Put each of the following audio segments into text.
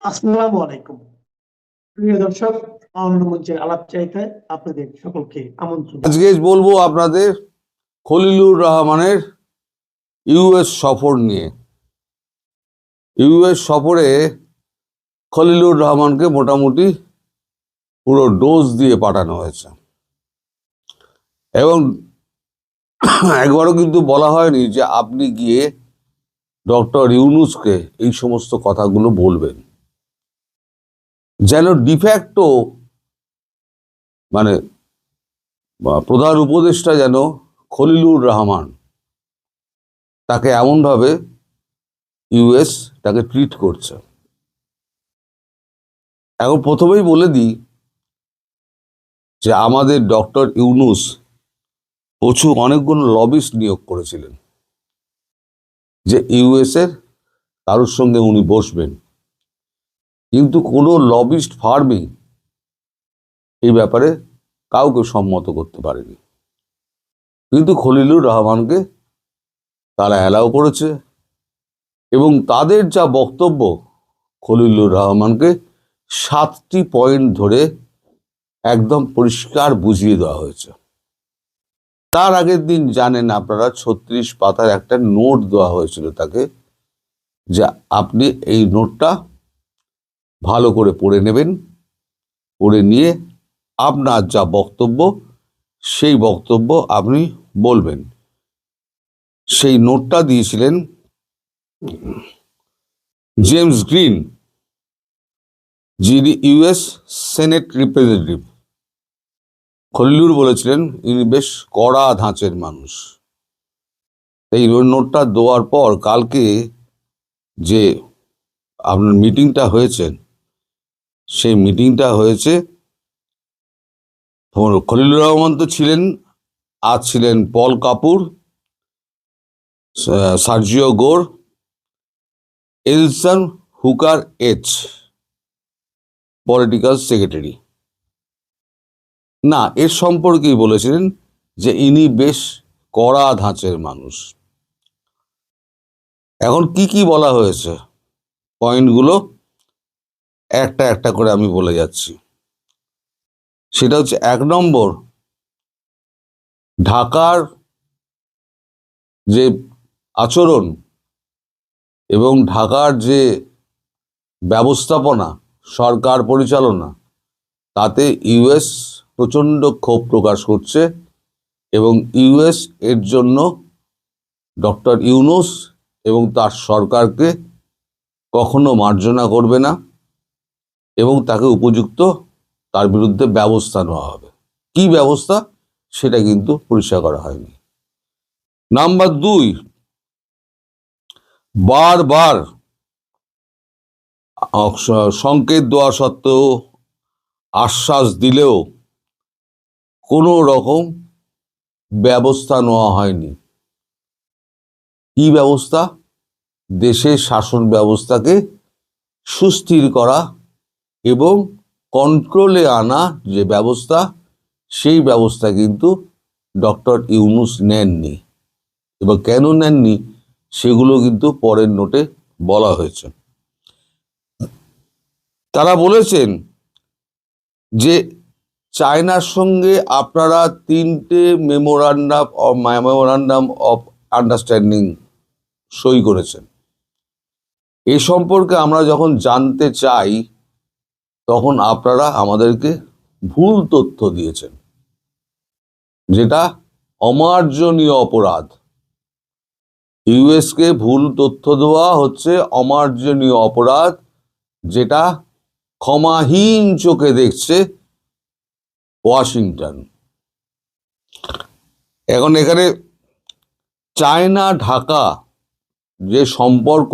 আসসালামু আলাইকুম। প্রিয় দর্শক, অন্য মঞ্চের আলাপ চাইতে আপনাদের সকলকে আমন্ত্রণ। আজকে বলবো আপনাদের খলিলুর রহমানের ইউএস সফর নিয়ে। ইউএস সফরে খলিলুর রহমানকে মোটামুটি পুরো ডোজ দিয়ে পাঠানো হয়েছে এবং একবারও কিন্তু বলা হয়নি যে আপনি গিয়ে ডক্টর ইউনূসকে এই সমস্ত কথাগুলো বলবেন। যেন ডিফ্যাক্টো মানে প্রধান উপদেষ্টা যেন খলিলুর রহমান তাকে এমনভাবে ইউএস তাকে ট্রিট করছে। এখন প্রথমেই বলে দিই যে আমাদের ডক্টর ইউনূস অনেকগুলো লবিস্ট নিয়োগ করেছিলেন যে ইউএস এর কারোর সঙ্গে উনি বসবেন, কিন্তু কোনো লবিস্ট ফার্মই এই ব্যাপারে কাউকে সম্মত করতে পারেনি। কিন্তু খলিলুর রহমানকে তারা অ্যালাউ করেছে এবং তাদের যা বক্তব্য খলিলুর রহমানকে 7টি পয়েন্ট ধরে একদম পরিষ্কার বুঝিয়ে দেওয়া হয়েছে। তার আগের দিন জানেন আপনারা 36 পাতার একটা নোট দেওয়া হয়েছিল তাকে, যে আপনি এই নোটটা ভালো করে পড়ে নেবেন, পড়ে নিয়ে আপনার যা বক্তব্য সেই বক্তব্য আপনি বলবেন। সেই নোটটা দিয়েছিলেন জেমস গ্রিন, যিনি ইউএস সেনেট রিপ্রেজেন্টেটিভ। খলিলুর বলেছিলেন ইনি বেশ কড়া ধাঁচের মানুষ। এই নোটটা দেওয়ার পর কালকে যে আপনার মিটিংটা হয়েছে, সেই মিটিংটা হয়েছে খলিলুর রহমান তো ছিলেন, আজ ছিলেন পল Kapur, Sergio Gor, Allison Hooker H, political secretary. না, এর সম্পর্কেই বলেছিলেন যে ইনি বেশ কড়া ধাঁচের মানুষ। এখন কি কি বলা হয়েছে পয়েন্টগুলো একটা একটা করে আমি বলে যাচ্ছি। সেটা হচ্ছে 1 নম্বর, ঢাকার যে আচরণ এবং ঢাকার যে ব্যবস্থাপনা, সরকার পরিচালনা, তাতে ইউএস প্রচণ্ড ক্ষোভ প্রকাশ করছে এবং ইউএস এর জন্য ডক্টর ইউনূস এবং তার সরকারকে কখনো মার্জনা করবে না এবং তাকে উপযুক্ত তার বিরুদ্ধে ব্যবস্থা নেওয়া হবে। কি ব্যবস্থা সেটা কিন্তু পরিষ্কার করা হয়নি। নাম্বার 2, বারবার সংকেত দেওয়া সত্ত্বেও, আশ্বাস দিলেও কোনো রকম ব্যবস্থা নেওয়া হয়নি। কি ব্যবস্থা? দেশের শাসন ব্যবস্থাকে সুস্থির করা এবং কন্ট্রোলে আনা যে ব্যবস্থা, সেই ব্যবস্থা কিন্তু ডক্টর ইউনূস নেননি। এবার কেন নেননি সেগুলো কিন্তু পরের নোটে বলা হয়েছে। তারা বলেছেন যে চায়নার সঙ্গে আপনারা 3টে মেমোরান্ডাম অফ আন্ডারস্ট্যান্ডিং সই করেছেন। এ সম্পর্কে আমরা যখন জানতে চাই তখন আপনারা আমাদেরকে ভুল তথ্য দিয়েছেন, যেটা অমার্জনীয় অপরাধ। ইউএসকে ভুল তথ্য দেওয়া হচ্ছে অমার্জনীয় অপরাধ, যেটা ক্ষমাহীন চোখে দেখছে ওয়াশিংটন। এখন এখানে চায়না ঢাকা যে সম্পর্ক,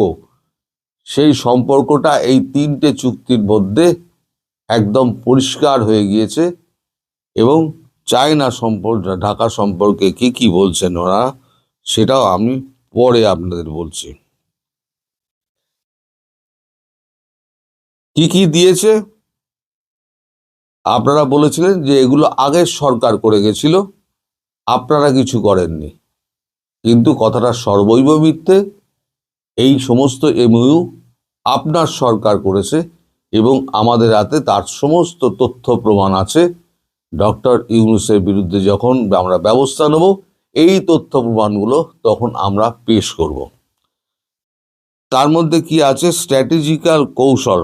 সেই সম্পর্কটা এই 3টে চুক্তির মধ্যে একদম পরিষ্কার হয়ে গিয়েছে এবং চায়না ঢাকা সম্পর্কে কি কি বলছেন ওরা, সেটাও আমি পরে আপনাদের বলছি। কি কি দিয়েছে? আপনারা বলেছিলেন যে এগুলো আগের সরকার করে গেছিল, আপনারা কিছু করেননি, কিন্তু কথাটা সর্বৈব মিথ্যে। এই সমস্ত এমইউ আপনার সরকার করেছে এবং আমাদের হাতে তার সমস্ত তথ্য প্রমাণ আছে। ডক্টর ইউনূসের বিরুদ্ধে যখন আমরা ব্যবস্থা নেব, এই তথ্য প্রমাণগুলো তখন আমরা পেশ করব। তার মধ্যে কি আছে? স্ট্র্যাটেজিক্যাল কৌশল।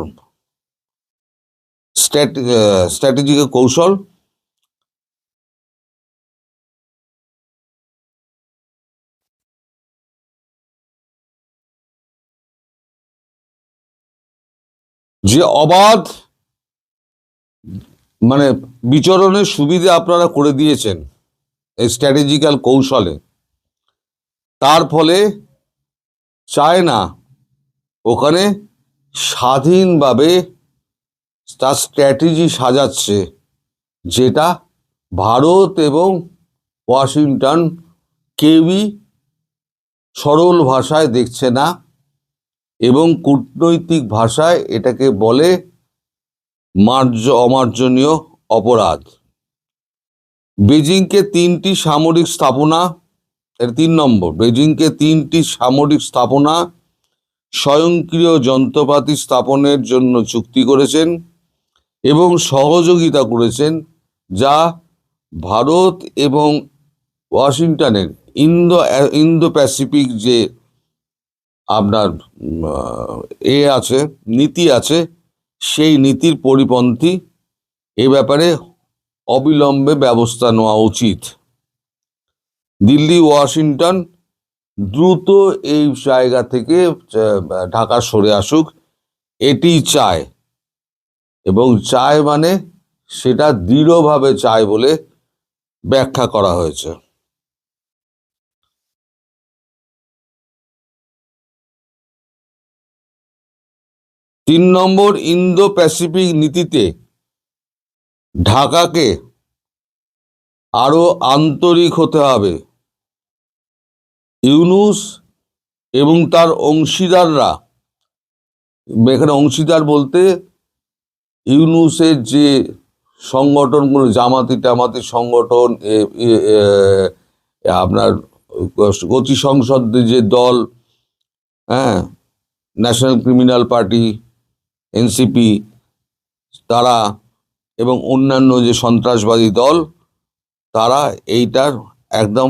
স্ট্র্যাটেজিক্যাল কৌশল যে অবাধ বিচরণের সুবিধা আপনারা করে দিয়েছেন এই স্ট্র্যাটেজিক্যাল কৌশলে, তার ফলে চায়না ওখানে স্বাধীনভাবে তার স্ট্র্যাটেজি সাজাচ্ছে, যেটা ভারত এবং ওয়াশিংটন কেউই সরল ভাষায় দেখছে না, এবং কূটনৈতিক ভাষায় এটাকে বলে অমার্জনীয় অপরাধ। বেজিংকে 3টি সামরিক স্থাপনা, এর 3 নম্বর, বেজিংকে 3টি সামরিক স্থাপনা স্বয়ংক্রিয় যন্ত্রপাতি স্থাপনের জন্য চুক্তি করেছেন এবং সহযোগিতা করেছেন, যা ভারত এবং ওয়াশিংটনের ইন্দো প্যাসিফিক যে আপনার আছে, নীতি আছে, সেই নীতির পরিপন্থী। এ ব্যাপারে অবিলম্বে ব্যবস্থা নেওয়া উচিত। দিল্লি ওয়াশিংটন দ্রুত এই জায়গা থেকে ঢাকা সরে আসুক, এটি চায়, এবং চায় সেটা দৃঢ়ভাবে চায় বলে ব্যাখ্যা করা হয়েছে। 3 নম্বর, ইন্দো প্যাসিফিক নীতিতে ঢাকাকে আরো আন্তরিক হতে হবে। ইউনূস এবং তার অংশীদাররা, এখানে অংশীদার বলতে ইউনূসের যে সংগঠনগুলো, জামাতি টামাতি সংগঠন, আপনার গতি সংসদের যে দল, হ্যাঁ, ন্যাশনাল ক্রিমিনাল পার্টি এনসিপি, তারা এবং অন্যান্য যে সন্ত্রাসবাদী দল, তারা এইটার একদম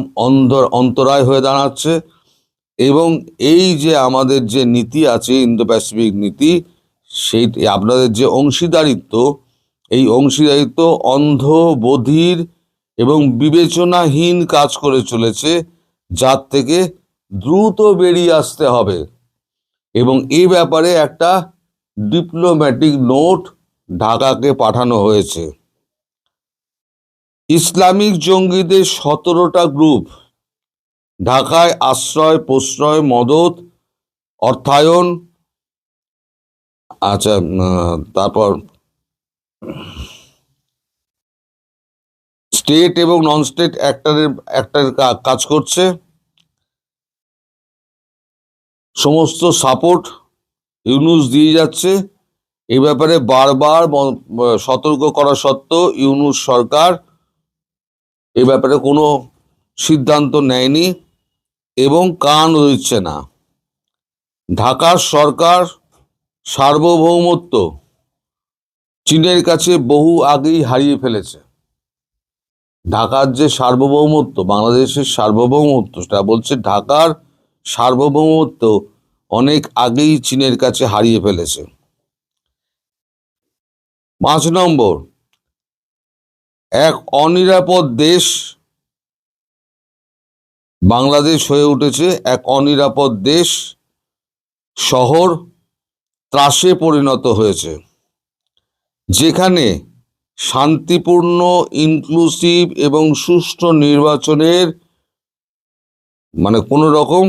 অন্তরায় হয়ে দাঁড়াচ্ছে। এবং এই যে আমাদের যে নীতি আছে, ইন্দো প্যাসিফিক নীতি, সেই আপনাদের যে অংশীদারিত্ব, এই অংশীদারিত্ব অন্ধ, বধির এবং বিবেচনাহীন কাজ করে চলেছে, যার থেকে দ্রুত বেরিয়ে আসতে হবে। এবং এই ব্যাপারে একটা ডিপ্লোম্যাটিক নোট ঢাকাকে পাঠানো হয়েছে। ইসলামিক জঙ্গিদের 17টা গ্রুপ ঢাকায় আশ্রয়, প্রশ্রয়, মদত, অর্থায়ন, আচ্ছা, তারপর স্টেট এবং নন স্টেট অ্যাক্টরের কাজ করছে। সমস্ত সাপোর্ট ইউনূস দিয়ে যাচ্ছে। এই ব্যাপারে বারবার সতর্ক করা সত্ত্বেও ইউনূস সরকার এ ব্যাপারে কোনো সিদ্ধান্ত নেয়নি এবং কান দিচ্ছে না। ঢাকার সরকার সার্বভৌমত্ব চীনের কাছে বহু আগেই হারিয়ে ফেলেছে। ঢাকার যে সার্বভৌমত্ব, বাংলাদেশের সার্বভৌমত্ব, সেটা বলছে ঢাকার সার্বভৌমত্ব অনেক আগেই চীনের কাছে হারিয়ে ফেলেছে। 5 নম্বর, এক অনিরাপদ দেশ বাংলাদেশ হয়ে উঠেছে, এক অনিরাপদ দেশ, শহর ত্রাসে পরিণত হয়েছে, যেখানে শান্তিপূর্ণ, ইনক্লুসিভ এবং সুষ্ঠু নির্বাচনের কোনো রকম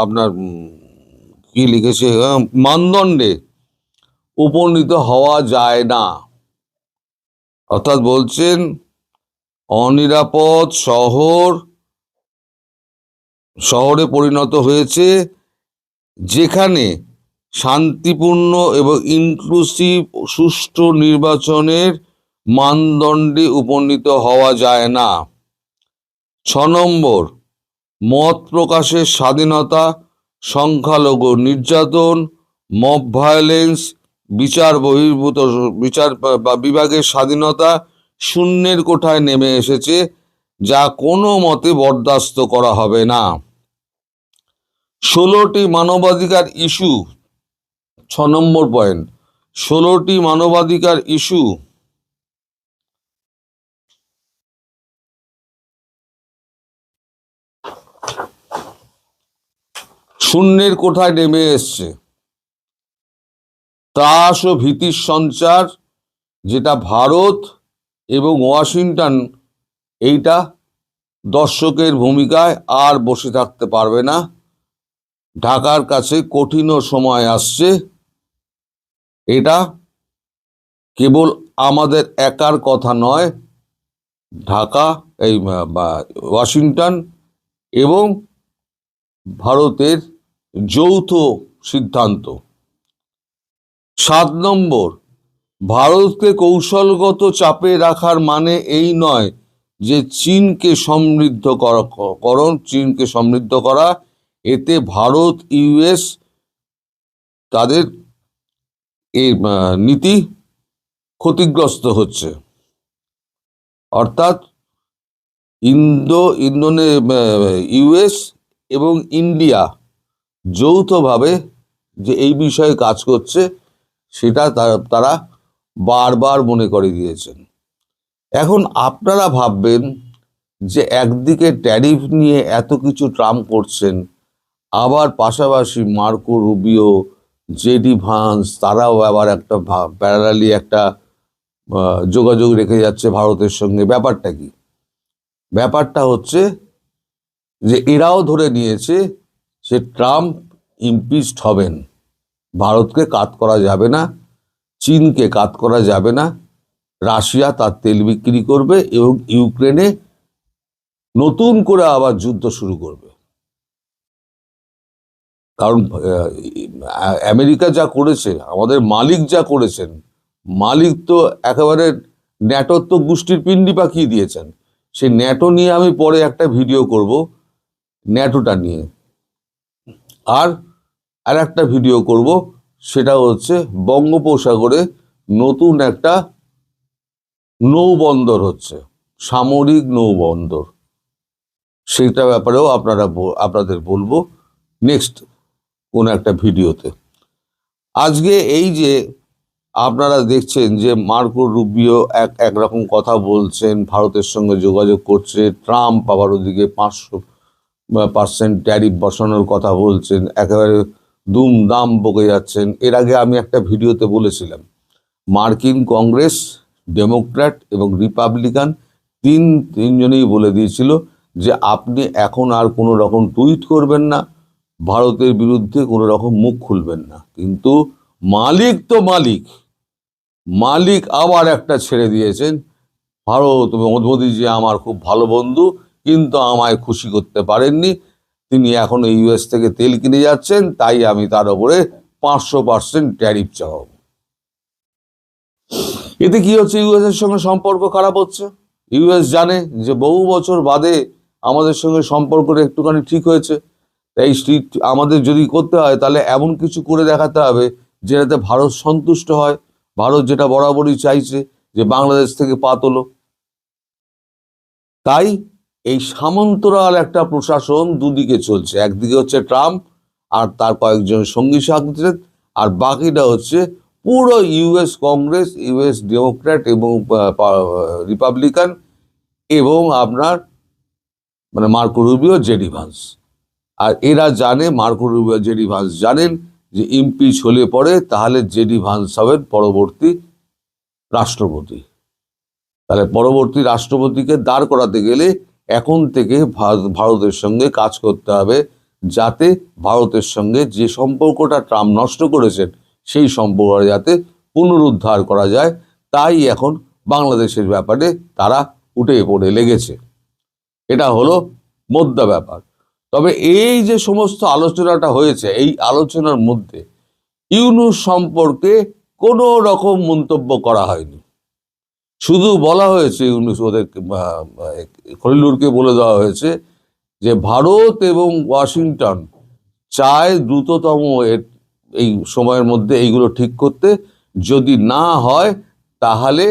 আপনার কি লিখেছে, মানদণ্ডে উপনীত হওয়া যায় না। অর্থাৎ বলছেন অনিরাপদ শহরে পরিণত হয়েছে, যেখানে শান্তিপূর্ণ এবং ইনক্লুসিভ সুষ্ঠু নির্বাচনের মানদণ্ডে উপনীত হওয়া যায় না। 6 নম্বর, মত প্রকাশের স্বাধীনতা, সংখ্যালঘু নির্যাতন মব ভায়োলেন্স, বিচার বা বিভাগের স্বাধীনতা শূন্যের কোঠায় নেমে এসেছে, যা কোনো মতে বরদাস্ত করা হবে না। 16টি মানবাধিকার ইস্যু, 6 নম্বর পয়েন্ট, 16টি মানবাধিকার ইস্যু শূন্যের কোঠায় নেমে এসছে। ত্রাস ও ভীতির সঞ্চার, যেটা ভারত এবং ওয়াশিংটন এইটা দর্শকের ভূমিকায় আর বসে থাকতে পারবে না। ঢাকার কাছে কঠিন সময় আসছে। এটা কেবল আমাদের একার কথা নয়, ঢাকা বা ওয়াশিংটন এবং ভারতের যৌথ সিদ্ধান্ত। 7 নম্বর, ভারতকে কৌশলগত চাপে রাখার মানে এই নয় যে চীনকে সমৃদ্ধ করা। এতে ভারত ইউএস তাদের এই নীতি ক্ষতিগ্রস্ত হচ্ছে। অর্থাৎ ইউএস এবং ইন্ডিয়া যৌথভাবে যে এই বিষয়ে কাজ করছে সেটা তারা বারবার মনে করে দিয়েছেন। এখন আপনারা ভাববেন যে একদিকে ট্যারিফ নিয়ে এত কিছু ট্রাম্প করছেন, আবার পাশাপাশি মার্কো রুবিও, জেডি ভান্স তারাও আবার একটা প্যারালালি একটা যোগাযোগ রেখে যাচ্ছে ভারতের সঙ্গে। ব্যাপারটা কি? ব্যাপারটা হচ্ছে যে এরাও ধরে নিয়েছে যে ট্রাম্প ইমপিচড হবেন, ভারতকে কাট করা যাবে না, চীনকে কাট করা যাবে না, রাশিয়া তার তেল বিক্রি করবে এবং ইউক্রেনে নতুন করে আবার যুদ্ধ শুরু করবে। কারণ আমেরিকা যা করেছে, আমাদের মালিক যা করেছেন, মালিক তো একেবারে ন্যাটোর তো গোষ্ঠীর পিণ্ডি পাকিয়ে দিয়েছেন। সেই ন্যাটো নিয়ে আমি পরে একটা ভিডিও করব, ন্যাটোটা নিয়ে। আর একটা ভিডিও করব, সেটা হচ্ছে বঙ্গোপসাগরে নতুন একটা নৌবন্দর হচ্ছে, সামরিক নৌবন্দর। সেটা ব্যাপারেও আপনাদের বলবো নেক্সট কোন একটা ভিডিওতে। আজকে এই যে আপনারা দেখছেন যে মার্কো রুবিও একরকম কথা বলছেন, ভারতের সঙ্গে যোগাযোগ করছে, ট্রাম্প আবার ওদিকে 5% ট্যারিফ বসানোর কথা বলছেন, একেবারে দুমদাম বকে যাচ্ছেন। এর আগে আমি একটা ভিডিওতে বলেছিলাম, মার্কিন কংগ্রেস, ডেমোক্র্যাট এবং রিপাবলিকান তিনজনেই বলে দিয়েছিল যে আপনি এখন আর কোনো রকম টুইট করবেন না, ভারতের বিরুদ্ধে কোনো রকম মুখ খুলবেন না। কিন্তু মালিক তো মালিক আবার একটা ছেড়ে দিয়েছেন, ভারত মোদিজি আমার খুব ভালো বন্ধু, কিন্তু আমায় খুশি করতে পারেননি, তিনি এখন ইউএস থেকে তেল কিনে যাচ্ছেন, তাই আমি তার উপরে 500% ট্যারিফ চাপাবো। এতে কি হচ্ছে? ইউএস এর সঙ্গে সম্পর্ক খারাপ হচ্ছে। ইউএস জানে যে বহু বছর বাদে আমাদের সঙ্গে সম্পর্কটা একটুখানি ঠিক হয়েছে, তাই আমাদের যদি করতে হয় তাহলে এমন কিছু করে দেখাতে হবে যেটাতে ভারত সন্তুষ্ট হয়। ভারত যেটা বরাবরই চাইছে যে বাংলাদেশ থেকে পা তোলো। তাই এই সামন্তরাল একটা প্রশাসন দুদিকে চলছে, একদিকে হচ্ছে ট্রাম্প আর তার কয়েকজন সঙ্গী সাথী, আর বাকিটা হচ্ছে পুরো ইউএস কংগ্রেস, ইউএস ডেমোক্র্যাট এবং রিপাবলিকান এবং আপনার মানে মার্কো রুবিও, জেডি ভান্স। আর এরা জানে, মার্কো রুবিও, জেডি ভান্স জানেন যে ইমপিচ হলে পরে তাহলে জেডি ভান্স হবেন পরবর্তী রাষ্ট্রপতি। তাহলে পরবর্তী রাষ্ট্রপতিকে দাঁড় করাতে গেলে এখন থেকে ভারতের সঙ্গে কাজ করতে হবে, যাতে ভারতের সঙ্গে যে সম্পর্কটা ট্রাম্প নষ্ট করেছেন সেই সম্পর্ক যাতে পুনরুদ্ধার করা যায়। তাই এখন বাংলাদেশের ব্যাপারে তারা উঠে পড়ে লেগেছে। এটা হলো মোদ্দা ব্যাপার। তবে এই যে সমস্ত আলোচনাটা হয়েছে, এই আলোচনার মধ্যে ইউনূস সম্পর্কে কোনো রকম মন্তব্য করা হয়নি। শুধু বলা হয়েছে, ইউনূস ওদের খলিলুরকে বলে দেওয়া হয়েছে যে ভারত এবং ওয়াশিংটন চায় দ্রুততম এই সময়ের মধ্যে এইগুলো ঠিক করতে। যদি না হয় তাহলে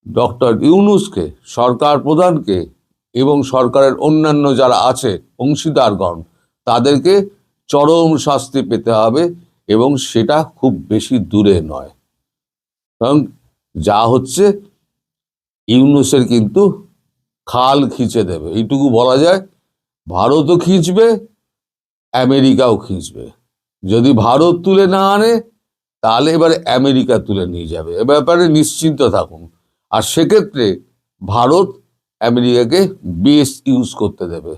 ডক্টর ইউনূসকে, সরকার প্রধানকে এবং সরকারের অন্যান্য যারা আছে অংশীদারগণ, তাদেরকে চরম শাস্তি পেতে হবে, এবং সেটা খুব বেশি দূরে নয়। কারণ যা হচ্ছে, ইউনূসের কিন্তু খাল খিঁচে দেবে, এইটুকু বলা যায়। ভারতও খিঁচবে, আমেরিকাও খিঁচবে। যদি ভারত তুলে না আনে তাহলে এবারে আমেরিকা তুলে নিয়ে যাবে, এ ব্যাপারে নিশ্চিন্ত থাকুন। আর সেক্ষেত্রে ভারত আমেরিকাকে বেস ইউজ করতে দেবে,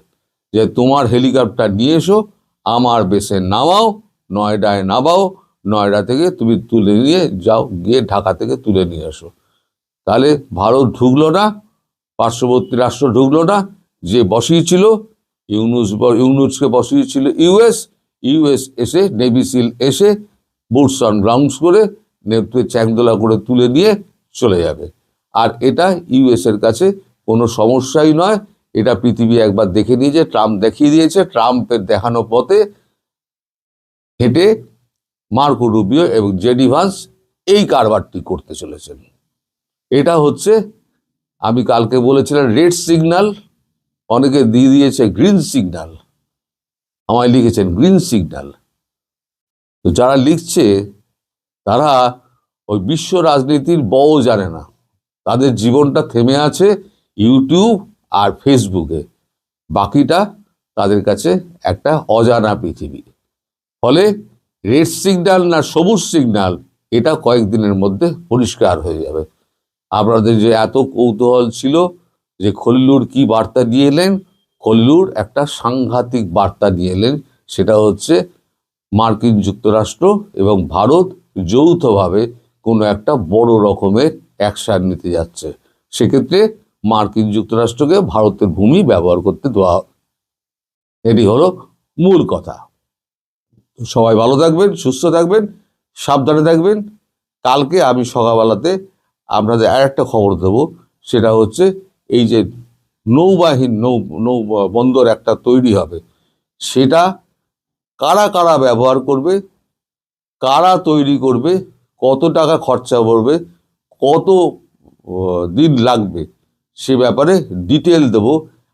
যে তোমার হেলিকপ্টার নিয়ে এসো, আমার বেসে নামাও, নয়ডায় নামাও, নয়ডা থেকে তুমি তুলে নিয়ে যাও, গিয়ে ঢাকা থেকে তুলে নিয়ে এসো। তাহলে ভারত ঢুকলো না, পার্শ্ববর্তী রাষ্ট্র ঢুকলো না, যে বসিয়েছিল ইউনূসকে বসিয়েছিল ইউএস এসে, নেভি সিল এসে বুটস অন গ্রাউন্ডস করে নেপথ্যে চ্যাংদোলা করে তুলে নিয়ে চলে যাবে। আর এটা ইউএস এর কাছে কোনো সমস্যাই নয়। এটা পৃথিবী একবার দেখে নিয়েছে, ট্রাম্প দেখিয়ে দিয়েছে। ট্রাম্পের দেখানো পথে হেঁটে মার্কো রুবিও এবং জেডি ভান্স এই কারবারটি করতে চলেছেন। এটা হচ্ছে, আমি কালকে বলেছিলাম রেড সিগন্যাল, অনেকে দিয়ে দিয়েছে গ্রিন সিগন্যাল, আমায় লিখেছেন গ্রিন সিগন্যাল। তো যারা লিখছে তারা ওই বিশ্ব রাজনীতির বও জানে না, তাদের জীবনটা থেমে আছে ইউটিউব আর ফেসবুকে, বাকিটা তাদের কাছে একটা অজানা পৃথিবী। ফলে রেড সিগন্যাল না সবুজ সিগন্যাল, এটা কয়েকদিনের মধ্যে পরিষ্কার হয়ে যাবে। আপনাদের যে এত কৌতূহল ছিল যে খলিলুর কি বার্তা দিয়ে এলেন, খলিলুর একটা সাংঘাতিক বার্তা দিয়ে এলেন। সেটা হচ্ছে মার্কিন যুক্তরাষ্ট্র এবং ভারত যৌথভাবে কোনো একটা বড় রকমের অ্যাকশন নিতে যাচ্ছে। সেক্ষেত্রে মার্কিন যুক্তরাষ্ট্রকে ভারতের ভূমি ব্যবহার করতে দেওয়া, এটি হলো মূল কথা। সবাই ভালো থাকবেন, সুস্থ থাকবেন, সাবধানে থাকবেন। কালকে আমি সকালবেলাতে আপনাদের আর একটা খবর দেব, সেটা হচ্ছে এই যে নৌ বন্দর একটা তৈরি হবে, সেটা কারা কারা ব্যবহার করবে, কারা তৈরি করবে, কত টাকা খরচা পড়বে, কত দিন লাগবে, সে ব্যাপারে ডিটেল দেব।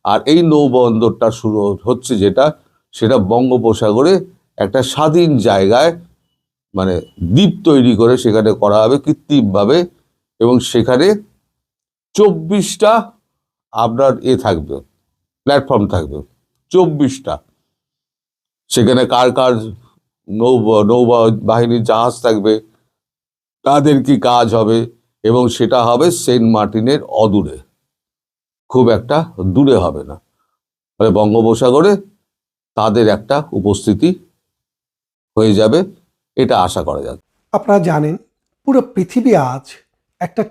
আর এই নৌবন্দরটা শুরু হচ্ছে যেটা, সেটা বঙ্গোপসাগরে একটা স্বাধীন জায়গায়, মানে দ্বীপ তৈরি করে সেখানে করা হবে কৃত্রিমভাবে, এবং সেখানে 24টা আপনার থাকবে, প্ল্যাটফর্ম থাকবে 24টা। সেখানে কার কার নৌবাহিনীর জাহাজ থাকবে, তাদের কি কাজ হবে, এবং সেটা হবে সেন্ট মার্টিনের অদূরে, খুব একটা দূরে হবে না। ফলে বঙ্গোপসাগরে তাদের একটা উপস্থিতি হয়ে যাবে, এটা আশা করা যায়। আপনারা জানেন পুরো পৃথিবী আজ একটা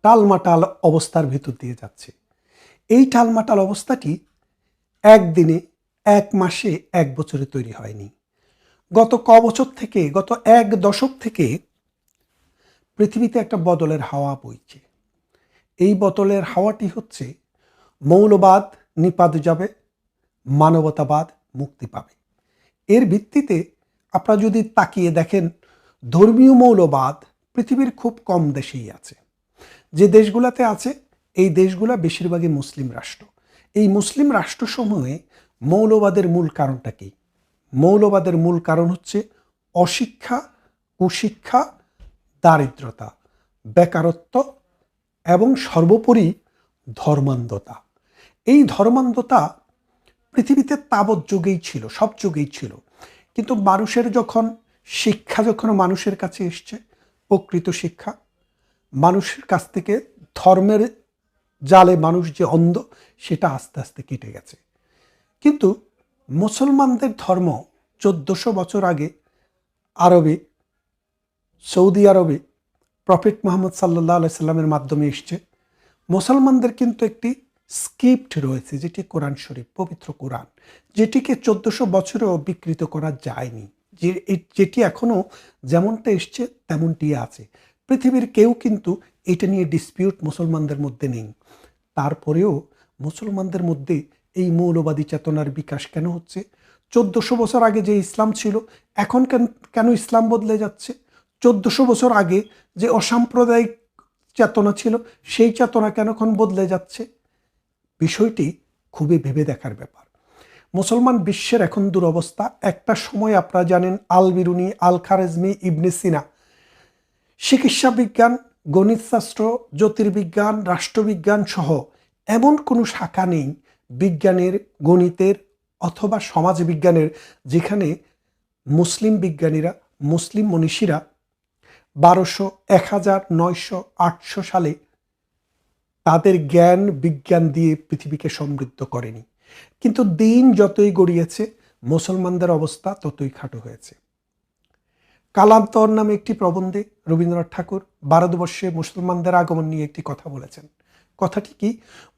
টালমাটাল অবস্থার ভিতর দিয়ে যাচ্ছে। এই টালমাটাল অবস্থাটি একদিনে, এক মাসে, এক বছরে তৈরি হয়নি। গত বছর থেকে, গত এক দশক থেকে পৃথিবীতে একটা বদলের হাওয়া বইছে। এই বদলের হাওয়াটি হচ্ছে মৌলবাদ নিপাত যাবে, মানবতাবাদ মুক্তি পাবে। এর ভিত্তিতে আপনারা যদি তাকিয়ে দেখেন, ধর্মীয় মৌলবাদ পৃথিবীর খুব কম দেশেই আছে। যে দেশগুলোতে আছে, এই দেশগুলো বেশিরভাগই মুসলিম রাষ্ট্র। এই মুসলিম রাষ্ট্রসমূহে মৌলবাদের মূল কারণটা কি? মৌলবাদের মূল কারণ হচ্ছে অশিক্ষা, কুশিক্ষা, দারিদ্রতা, বেকারত্ব এবং সর্বোপরি ধর্মান্ধতা। এই ধর্মান্ধতা পৃথিবীতে তাবৎ যুগেই ছিল, সব যুগেই ছিল। কিন্তু মানুষের শিক্ষা যখন মানুষের কাছে এসছে, প্রকৃত শিক্ষা, মানুষের কাছ থেকে ধর্মের জালে মানুষ যে অন্ধ, সেটা আস্তে আস্তে কেটে গেছে। কিন্তু মুসলমানদের ধর্ম 1400 বছর আগে সৌদি আরবে প্রফেট মুহাম্মদ সাল্লাল্লাহু আলাইহি সাল্লামের মাধ্যমে এসছে। মুসলমানদের কিন্তু একটি স্ক্রিপ্ট রয়েছে, যেটি কোরআন শরীফ, পবিত্র কোরআন, যেটিকে 1400 বছরেও বিকৃত করা যায়নি, যেটি এখনো যেমনটা এসছে তেমনটি আছে। পৃথিবীর কেউ কিন্তু এটা নিয়ে ডিসপিউট মুসলমানদের মধ্যে নেই। তারপরেও মুসলমানদের মধ্যে এই মৌলবাদী চেতনার বিকাশ কেন হচ্ছে? 1400 বছর আগে যে ইসলাম ছিল এখন কেন ইসলাম বদলে যাচ্ছে? 1400 বছর আগে যে অসাম্প্রদায়িক চেতনা ছিল সেই চেতনা কেন এখন বদলে যাচ্ছে? বিষয়টি খুবই ভেবে দেখার ব্যাপার। মুসলমান বিশ্বের এখন দুরবস্থা। একটা সময় আপনারা জানেন আল বিরুনি, আল খারেজমি, ইবনে সিনা চিকিৎসা বিজ্ঞান, গণিতশাস্ত্র, জ্যোতির্বিজ্ঞান, রাষ্ট্রবিজ্ঞান সহ এমন কোনো শাখা নেই বিজ্ঞানের, গণিতের অথবা সমাজবিজ্ঞানের যেখানে মুসলিম বিজ্ঞানীরা, মুসলিম মনীষীরা 1200, 1000, 900, 800 সালে তাদের জ্ঞান বিজ্ঞান দিয়ে পৃথিবীকে সমৃদ্ধ করেনি। কিন্তু দিন যতই গড়িয়েছে মুসলমানদের অবস্থা ততই খাটো হয়েছে। কালান্তর নামে একটি প্রবন্ধে রবীন্দ্রনাথ ঠাকুর ভারতবর্ষে মুসলমানদের আগমন নিয়ে একটি কথা বলেছেন। কথাটি কি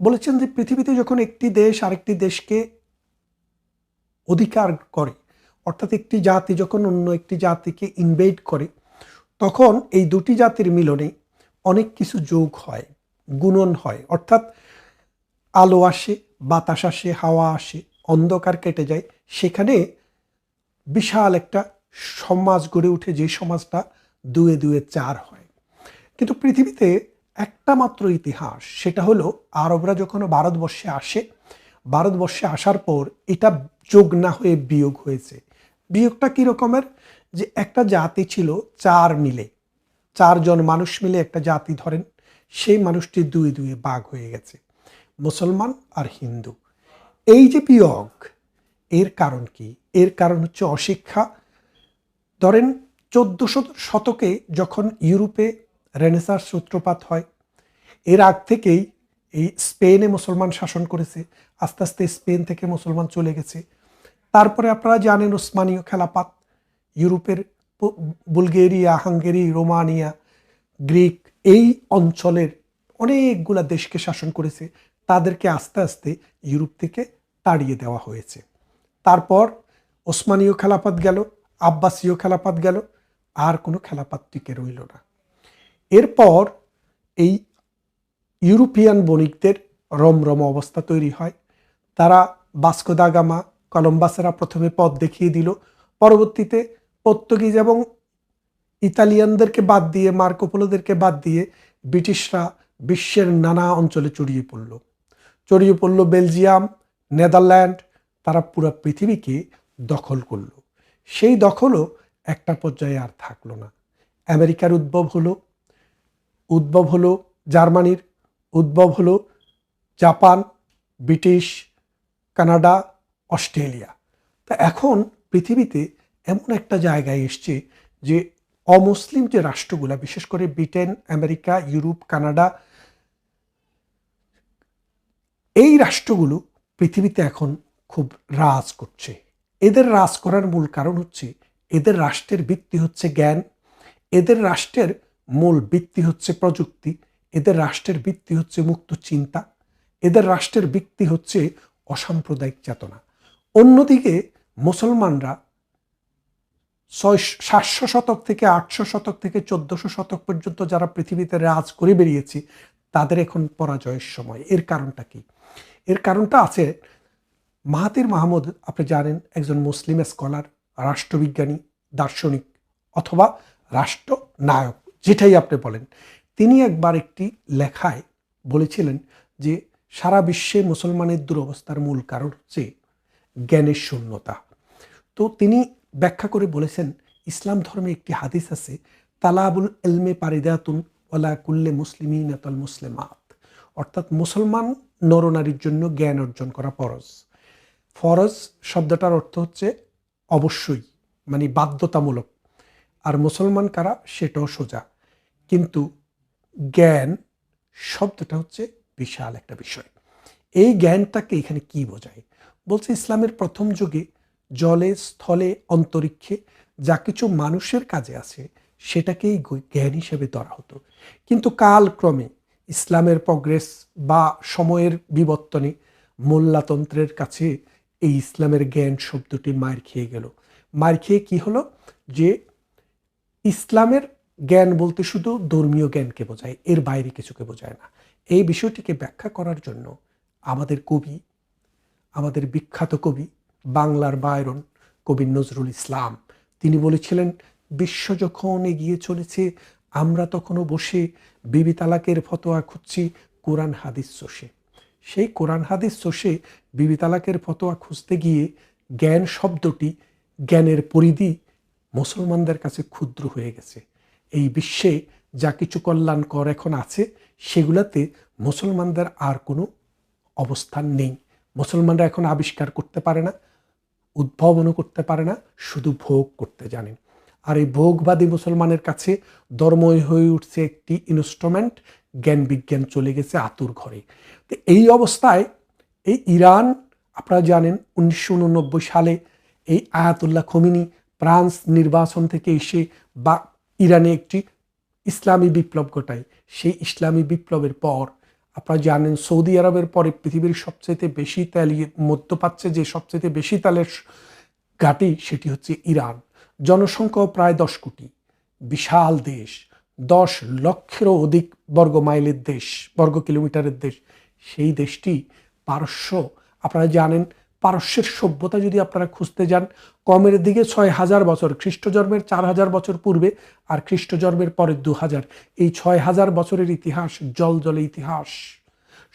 বলেছেন? যে পৃথিবীতে যখন একটি দেশ আরেকটি দেশকে অধিকার করে, অর্থাৎ একটি জাতি যখন অন্য একটি জাতিকে ইনভেড করে, তখন এই দুটি জাতির মিলনে অনেক কিছু যোগ হয়, গুণন হয়। অর্থাৎ আলো আসে, বাতাস আসে, হাওয়া আসে, অন্ধকার কেটে যায়। সেখানে বিশাল একটা সমাজ গড়ে উঠে, যে সমাজটা 2 এ 2 4 হয়। কিন্তু পৃথিবীতে একটা মাত্র ইতিহাস, সেটা হলো আরবরা যখন ভারতবর্ষে আসে, ভারতবর্ষে আসার পর এটা যোগ না হয়ে বিয়োগ হয়েছে। বিয়োগটা কি রকমের? যে একটা জাতি ছিল 4 মিলে, 4 জন মানুষ মিলে একটা জাতি ধরেন, সেই মানুষটি 2 এ 2 ভাগ হয়ে গেছে, মুসলমান আর হিন্দু। এই যে বিয়োগ, এর কারণ কি? এর কারণ হচ্ছে অশিক্ষা। ধরেন 1400 শতকে যখন ইউরোপে রেনেসাঁর সূত্রপাত হয়, এর আগ থেকেই এই স্পেনে মুসলমান শাসন করেছে, আস্তে আস্তে স্পেন থেকে মুসলমান চলে গেছে। তারপরে আপনারা জানেন ওসমানীয় খেলাপাত, ইউরোপের বুলগেরিয়া, হাঙ্গেরি, রোমানিয়া, গ্রিক এই অঞ্চলের অনেকগুলা দেশকে শাসন করেছে। তাদেরকে আস্তে আস্তে ইউরোপ থেকে তাড়িয়ে দেওয়া হয়েছে। তারপর ওসমানীয় খেলাপাত গেল, আব্বাসীয় খেলাপাত গেল, আর কোনো খেলাপাত টিকে রইল না। এরপর এই ইউরোপিয়ান বণিকদের রমরম অবস্থা তৈরি হয়। তারা ভাস্কো দা গামা, কলম্বাসেরা প্রথমে পথ দেখিয়ে দিল, পরবর্তীতে পর্তুগিজ এবং ইতালিয়ানদেরকে বাদ দিয়ে, মার্কো পোলোদেরকে বাদ দিয়ে ব্রিটিশরা বিশ্বের নানা অঞ্চলে ছড়িয়ে পড়ল। বেলজিয়াম, নেদারল্যান্ড, তারা পুরো পৃথিবীকে দখল করল। সেই দখলও একটা পর্যায়ে আর থাকলো না। আমেরিকার উদ্ভব হলো জার্মানির, উদ্ভব হলো জাপান, ব্রিটিশ, কানাডা, অস্ট্রেলিয়া। তা এখন পৃথিবীতে এমন একটা জায়গায় এসছে যে অমুসলিম যে রাষ্ট্রগুলা, বিশেষ করে ব্রিটেন, আমেরিকা, ইউরোপ, কানাডা, এই রাষ্ট্রগুলো পৃথিবীতে এখন খুব রাজ করছে। এদের রাজ করার মূল কারণ হচ্ছে এদের রাষ্ট্রের ভিত্তি হচ্ছে জ্ঞান, এদের রাষ্ট্রের মূল ভিত্তি হচ্ছে প্রযুক্তি, এদের রাষ্ট্রের ভিত্তি হচ্ছে মুক্ত চিন্তা, এদের রাষ্ট্রের ভিত্তি হচ্ছে অসাম্প্রদায়িক চেতনা। অন্যদিকে মুসলমানরা 700 শতক থেকে 800 শতক থেকে 1400 শতক পর্যন্ত যারা পৃথিবীতে রাজ করে বেরিয়েছে, তাদের এখন পরাজয়ের সময়। এর কারণটা কি? এর কারণটা আছে, মাহাতির মাহমুদ আপনি জানেন একজন মুসলিম স্কলার, রাষ্ট্রবিজ্ঞানী, দার্শনিক অথবা রাষ্ট্রনায়ক, যেটাই আপনি বলেন। তিনি একবার একটি লেখায় বলেছিলেন যে সারা বিশ্বে মুসলমানের দুরবস্থার মূল কারণ হচ্ছে জ্ঞানের শূন্যতা। তো তিনি ব্যাখ্যা করে বলেছেন, ইসলাম ধর্মে একটি হাদিস আছে, তালাবুল ইলমে পারিদাতুন ওয়ালা কুল্লে মুসলিমিন আতাল মুসলিমাত, অর্থাৎ মুসলমান নরনারীর জন্য জ্ঞান অর্জন করা ফরজ। ফরজ শব্দটার অর্থ হচ্ছে অবশ্যই, মানে বাধ্যতামূলক। আর মুসলমান কারা সেটাও সোজা, কিন্তু জ্ঞান শব্দটা হচ্ছে বিশাল একটা বিষয়। এই জ্ঞানটাকে এখানে কি বোঝায়? বলছে ইসলামের প্রথম যুগে জলে, স্থলে, অন্তরিক্ষে যা কিছু মানুষের কাজে আছে সেটাকেই জ্ঞান হিসেবে ধরা হতো। কিন্তু কালক্রমে ইসলামের প্রগ্রেস বা সময়ের বিবর্তনে মোল্লাতন্ত্রের কাছে এই ইসলামের জ্ঞান শব্দটি মার খেয়ে গেল। মার খেয়ে কি হলো? যে ইসলামের জ্ঞান বলতে শুধু ধর্মীয় জ্ঞানকে বোঝায়, এর বাইরে কিছুকে বোঝায় না। এই বিষয়টিকে ব্যাখ্যা করার জন্য আমাদের বিখ্যাত কবি বাংলার বায়রন কবি নজরুল ইসলাম। তিনি বলেছিলেন, বিশ্ব যখন এগিয়ে চলেছে আমরা তখনও বসে বিবি তালাকের ফতোয়া খুঁজছি কোরআন হাদিস চষে। সেই কোরআন হাদিস চষে বিবি তালাকের ফতোয়া খুঁজতে গিয়ে জ্ঞান শব্দটি, জ্ঞানের পরিধি মুসলমানদের কাছে ক্ষুদ্র হয়ে গেছে। এই বিশ্বে যা কিছু কল্যাণকর এখন আছে সেগুলাতে মুসলমানদের আর কোনো অবস্থান নেই। মুসলমানরা এখন আবিষ্কার করতে পারে না, উদ্ভাবনও করতে পারে না, শুধু ভোগ করতে জানেন। আর এই ভোগবাদী মুসলমানের কাছে ধর্মই হয়ে উঠছে একটি ইনস্ট্রুমেন্ট, জ্ঞান বিজ্ঞান চলে গেছে আতুর ঘরে। তো এই অবস্থায় এই ইরান, আপনারা জানেন 1989 সালে এই আয়াতুল্লাহ খোমেনি ফ্রান্স নির্বাচন থেকে এসে বা ইরানে একটি ইসলামী বিপ্লব ঘটায়। সেই ইসলামী বিপ্লবের পর আপনারা জানেন সৌদি আরবের পরে পৃথিবীর সবচেয়ে বেশি তেল, মধ্যপ্রাচ্যে যে সবচেয়ে বেশি তেলের ঘাঁটি সেটি হচ্ছে ইরান। জনসংখ্যা প্রায় 10 কোটি, বিশাল দেশ, 10 লক্ষেরও অধিক বর্গ মাইলের দেশ, বর্গ কিলোমিটারের দেশ। সেই দেশটি পারস্য, আপনারা জানেন পারস্যের সভ্যতা যদি আপনারা খুঁজতে যান কমের দিকে 6000 বছর, খ্রিস্টজন্মের 4000 বছর পূর্বে আর খ্রিস্টজন্মের পরে 2000, এই 6000 বছরের ইতিহাস জলজলে ইতিহাস,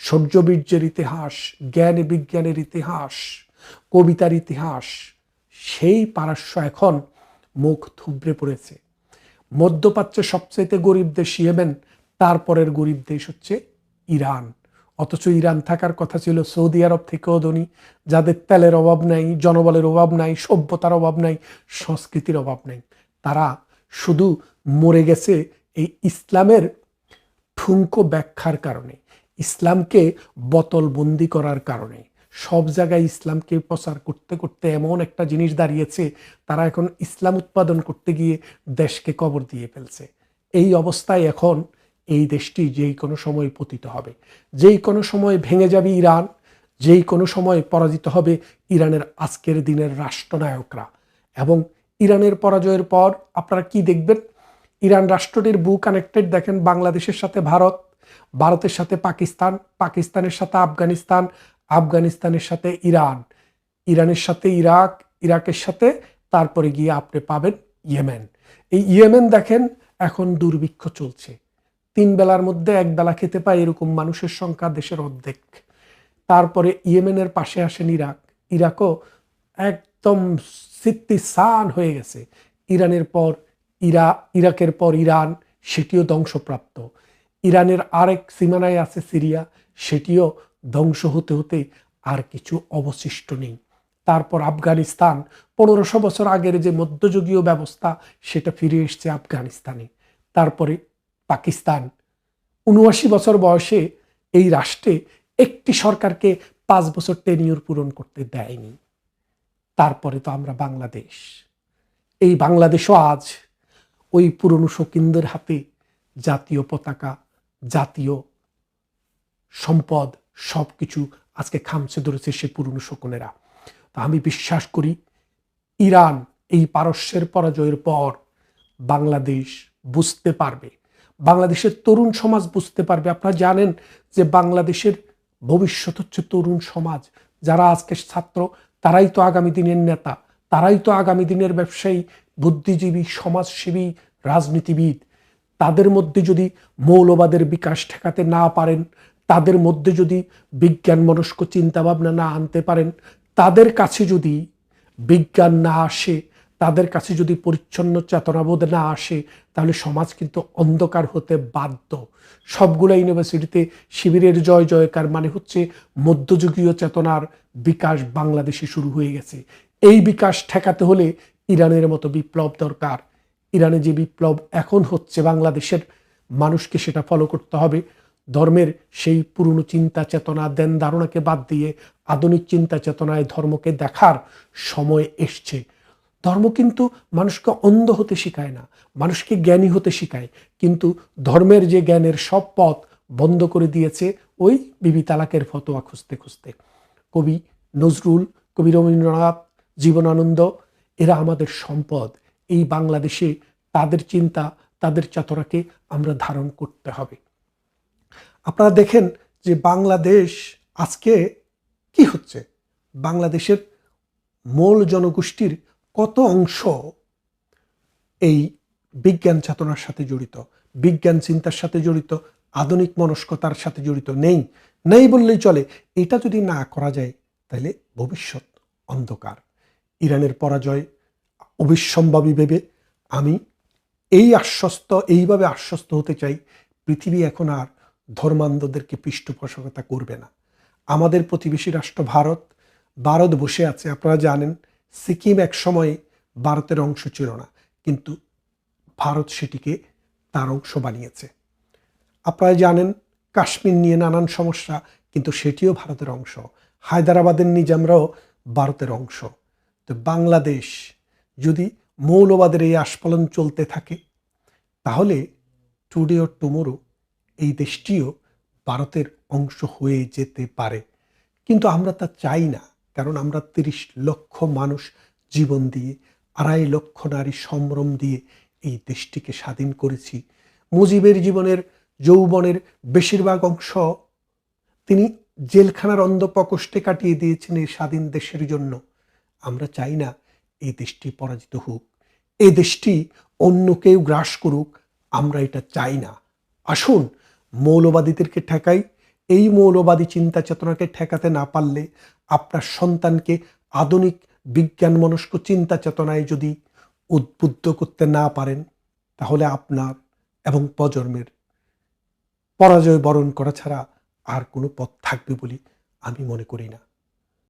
সূর্যবীর্যের ইতিহাস, জ্ঞান বিজ্ঞানের ইতিহাস, কবিতার ইতিহাস। সেই পারস্য এখন মুখ থুবড়ে পড়েছে। মধ্যপ্রাচ্যের সবচেয়ে গরিব দেশ ইয়েমেন, তারপরের গরিব দেশ হচ্ছে ইরান। অথচ ইরান থাকার কথা ছিল সৌদি আরব থেকেও ধনী, যাদের তেলের অভাব নাই, জনবলের অভাব নাই, সভ্যতার অভাব নাই, সংস্কৃতির অভাব নাই। তারা শুধু মরে গেছে এই ইসলামের ঠুনকো ব্যাখ্যার কারণে, ইসলামকে বোতলবন্দি করার কারণে। সব জায়গায় ইসলামকে প্রচার করতে করতে এমন একটা জিনিস দাঁড়িয়েছে, তারা এখন ইসলাম উৎপাদন করতে গিয়ে দেশকে কবর দিয়ে ফেলছে। এই অবস্থায় এখন এই দেশটি যেই কোনো সময় পতিত হবে, যেই কোনো সময় ভেঙে যাবে ইরান, যেই কোনো সময় পরাজিত হবে ইরানের আজকের দিনের রাষ্ট্রনায়করা। এবং ইরানের পরাজয়ের পর আপনারা কি দেখবেন, ইরান রাষ্ট্রটির কানেক্টেড দেখেন বাংলাদেশের সাথে ভারত, ভারতের সাথে পাকিস্তান, পাকিস্তানের সাথে আফগানিস্তান, আফগানিস্তানের সাথে ইরান, ইরানের সাথে ইরাক, ইরাকের সাথে তারপরে গিয়ে আপনি পাবেন ইয়েমেন। এই ইয়েমেন দেখেন এখন দুর্ভিক্ষ চলছে, 3 বেলার মধ্যে 1 বেলা খেতে পায় এরকম মানুষের সংখ্যা দেশের অর্ধেক। তারপরে ইয়েমেনের পাশে আসেন ইরাক, ইরাকও একদম সিত্তিসান হয়ে গেছে। ইরানের পর ইরাকের পর ইরান, সেটিও ধ্বংসপ্রাপ্ত। ইরানের আরেক সীমানায় আছে সিরিয়া, সেটিও ধ্বংস হতে হতে আর কিছু অবশিষ্ট নেই। তারপর আফগানিস্তান, 1500 বছর আগের যে মধ্যযুগীয় ব্যবস্থা সেটা ফিরে এসছে আফগানিস্তানে। তারপরে পাকিস্তান, 79 বছর বয়সে এই রাষ্ট্রে একটি সরকারকে 5 বছর টেনিয়র পূরণ করতে দেয়নি। তারপরে তো আমরা বাংলাদেশ, এই বাংলাদেশও আজ ওই পুরনো শৌখিনদের হাতে জাতীয় পতাকা, জাতীয় সম্পদ সব কিছু আজকে খামছে ধরেছে সে পুরনো শকুনেরা। তা আমি বিশ্বাস করি ইরান এই পারস্যের পরাজয়ের পর বাংলাদেশ বুঝতে পারবে, বাংলাদেশের তরুণ সমাজ বুঝতে পারবে। আপনারা জানেন যে বাংলাদেশের ভবিষ্যৎ হচ্ছে তরুণ সমাজ, যারা আজকে ছাত্র তারাই তো আগামী দিনের নেতা, তারাই তো আগামী দিনের ব্যবসায়ী, বুদ্ধিজীবী, সমাজসেবী, রাজনীতিবিদ। তাদের মধ্যে যদি মৌলবাদের বিকাশ ঠেকাতে না পারেন, তাদের মধ্যে যদি বিজ্ঞান মনস্ক চিন্তাভাবনা না আনতে পারেন, তাদের কাছে যদি বিজ্ঞান না আসে, তাদের কাছে যদি পরিচ্ছন্ন চেতনাবোধ না আসে, তাহলে সমাজ কিন্তু অন্ধকার হতে বাধ্য। সবগুলো ইউনিভার্সিটিতে শিবিরের জয় জয়কার মানে হচ্ছে মধ্যযুগীয় চেতনার বিকাশ বাংলাদেশে শুরু হয়ে গেছে। এই বিকাশ ঠেকাতে হলে ইরানের মতো বিপ্লব দরকার। ইরানে যে বিপ্লব এখন হচ্ছে বাংলাদেশের মানুষকে সেটা ফলো করতে হবে। ধর্মের সেই পুরনো চিন্তা চেতনা, ধ্যান ধারণাকে বাদ দিয়ে আধুনিক চিন্তা চেতনায় ধর্মকে দেখার সময় এসছে। ধর্ম কিন্তু মানুষকে অন্ধ হতে শেখায় না, মানুষকে জ্ঞানী হতে শেখায়। কিন্তু ধর্মের যে জ্ঞানের সব পথ বন্ধ করে দিয়েছে ওই বিবি তালাকের ফতোয়া খুঁজতে খুঁজতে। কবি নজরুল, কবি রবীন্দ্রনাথ, জীবনানন্দ, এরা আমাদের সম্পদ। এই বাংলাদেশে তাদের চিন্তা, তাদের চেতনাকে আমরা ধারণ করতে হবে। আপনারা দেখেন যে বাংলাদেশ আজকে কি হচ্ছে, বাংলাদেশের মূল জনগোষ্ঠীর কত অংশ এই বিজ্ঞান চেতনার সাথে জড়িত, বিজ্ঞান চিন্তার সাথে জড়িত, আধুনিক মনস্কতার সাথে জড়িত নেই বললেই চলে। এটা যদি না করা যায় তাহলে ভবিষ্যৎ অন্ধকার। ইরানের পরাজয় অবিসম্ভাবী ভেবে আমি এইভাবে আশ্বস্ত হতে চাই, পৃথিবী এখন আর ধর্মান্ধদেরকে পৃষ্ঠপোষকতা করবে না। আমাদের প্রতিবেশী রাষ্ট্র ভারত বসে আছে। আপনারা জানেন সিকিম এক সময় ভারতের অংশ ছিল না, কিন্তু ভারত সেটিকে তার অংশ বানিয়েছে। আপনারা জানেন কাশ্মীর নিয়ে নানান সমস্যা, কিন্তু সেটিও ভারতের অংশ। হায়দ্রাবাদের নিজামরাও ভারতের অংশ। তো বাংলাদেশ যদি মৌলবাদের এই আস্ফালন চলতে থাকে, তাহলে টুডে অর টুমোরো এই দেশটিও ভারতের অংশ হয়ে যেতে পারে। কিন্তু আমরা তা চাই না, কারণ আমরা 30 লক্ষ মানুষ জীবন দিয়ে, 2.5 লক্ষ নারী সম্ভ্রম দিয়ে এই দেশটিকে স্বাধীন করেছি। মুজিবের জীবনের যৌবনের বেশিরভাগ অংশ তিনি জেলখানার অন্ধ প্রকোষ্ঠে কাটিয়ে দিয়েছেন এই স্বাধীন দেশের জন্য। আমরা চাই না এই দেশটি পরাজিত হোক, এই দেশটি অন্য কেউ গ্রাস করুক, আমরা এটা চাই না। আসুন মৌলবাদীদেরকে ঠেকাই। এই মৌলবাদী চিন্তা চেতনাকে ঠেকাতে না পারলে আপনার সন্তানকে আধুনিক বিজ্ঞান মনস্ক চিন্তা চেতনায় যদি উদ্বুদ্ধ করতে না পারেন, তাহলে আপনার এবং প্রজন্মের পরাজয় বরণ করা ছাড়া আর কোনো পথ থাকবে বলে আমি মনে করি না।